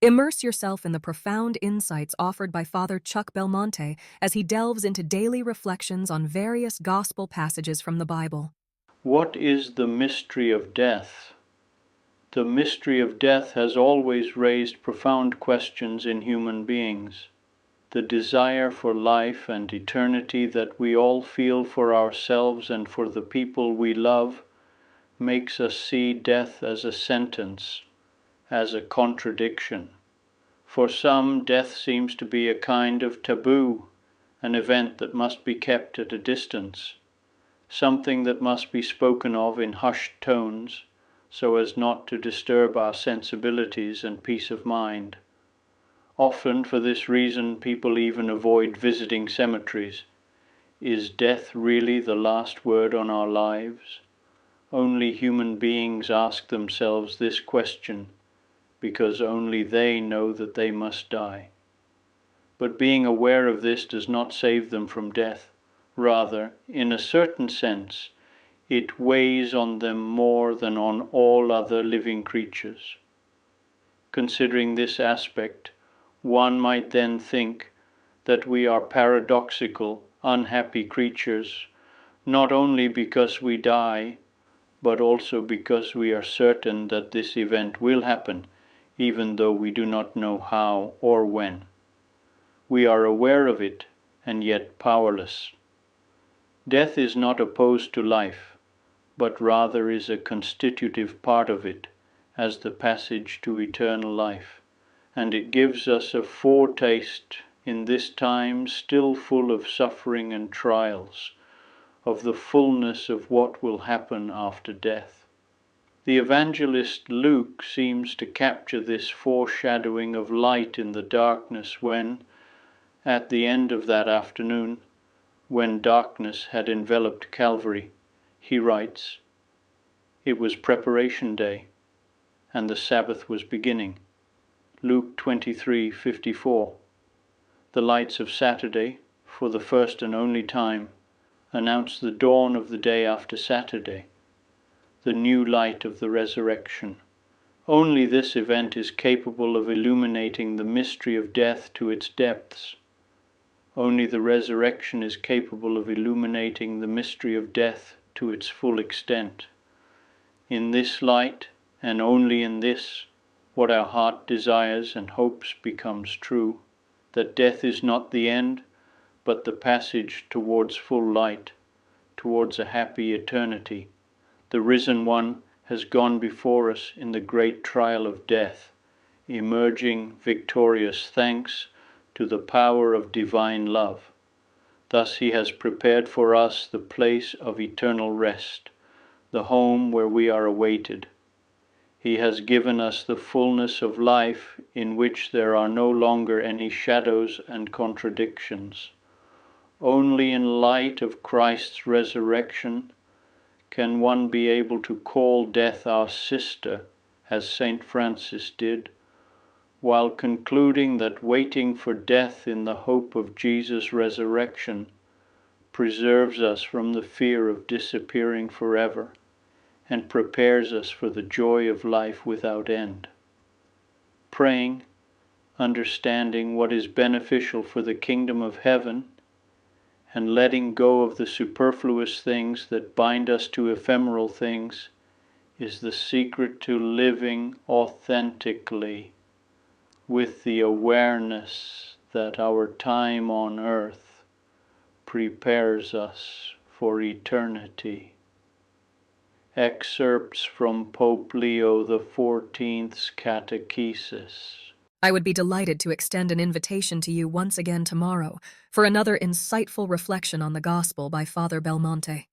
Immerse yourself in the profound insights offered by Father Chuck Belmonte as he delves into daily reflections on various gospel passages from the Bible. What is the mystery of death? The mystery of death has always raised profound questions in human beings. The desire for life and eternity that we all feel for ourselves and for the people we love makes us see death as a sentence, as a contradiction. For some, death seems to be a kind of taboo, an event that must be kept at a distance, something that must be spoken of in hushed tones so as not to disturb our sensibilities and peace of mind. Often, for this reason, people even avoid visiting cemeteries. Is death really the last word on our lives? Only human beings ask themselves this question, because only they know that they must die. But being aware of this does not save them from death. Rather, in a certain sense, it weighs on them more than on all other living creatures. Considering this aspect, one might then think that we are paradoxical, unhappy creatures, not only because we die, but also because we are certain that this event will happen, even though we do not know how or when. We are aware of it, and yet powerless. Death is not opposed to life, but rather is a constitutive part of it, as the passage to eternal life, and it gives us a foretaste in this time still full of suffering and trials, of the fullness of what will happen after death. The evangelist Luke seems to capture this foreshadowing of light in the darkness when, at the end of that afternoon, when darkness had enveloped Calvary, he writes, "It was preparation day, and the Sabbath was beginning." Luke 23:54. The lights of Saturday, for the first and only time, announce the dawn of the day after Saturday, the new light of the resurrection. Only this event is capable of illuminating the mystery of death to its depths. Only the resurrection is capable of illuminating the mystery of death to its full extent. In this light, and only in this, what our heart desires and hopes becomes true, that death is not the end, but the passage towards full light, towards a happy eternity. The risen one has gone before us in the great trial of death, emerging victorious thanks to the power of divine love. Thus he has prepared for us the place of eternal rest, the home where we are awaited. He has given us the fullness of life in which there are no longer any shadows and contradictions. Only in light of Christ's resurrection can one be able to call death our sister, as St. Francis did, while concluding that waiting for death in the hope of Jesus' resurrection preserves us from the fear of disappearing forever and prepares us for the joy of life without end. Praying, understanding what is beneficial for the kingdom of heaven, and letting go of the superfluous things that bind us to ephemeral things is the secret to living authentically with the awareness that our time on earth prepares us for eternity. Excerpts from Pope Leo XIV's Catechesis. I would be delighted to extend an invitation to you once again tomorrow for another insightful reflection on the Gospel by Father Belmonte.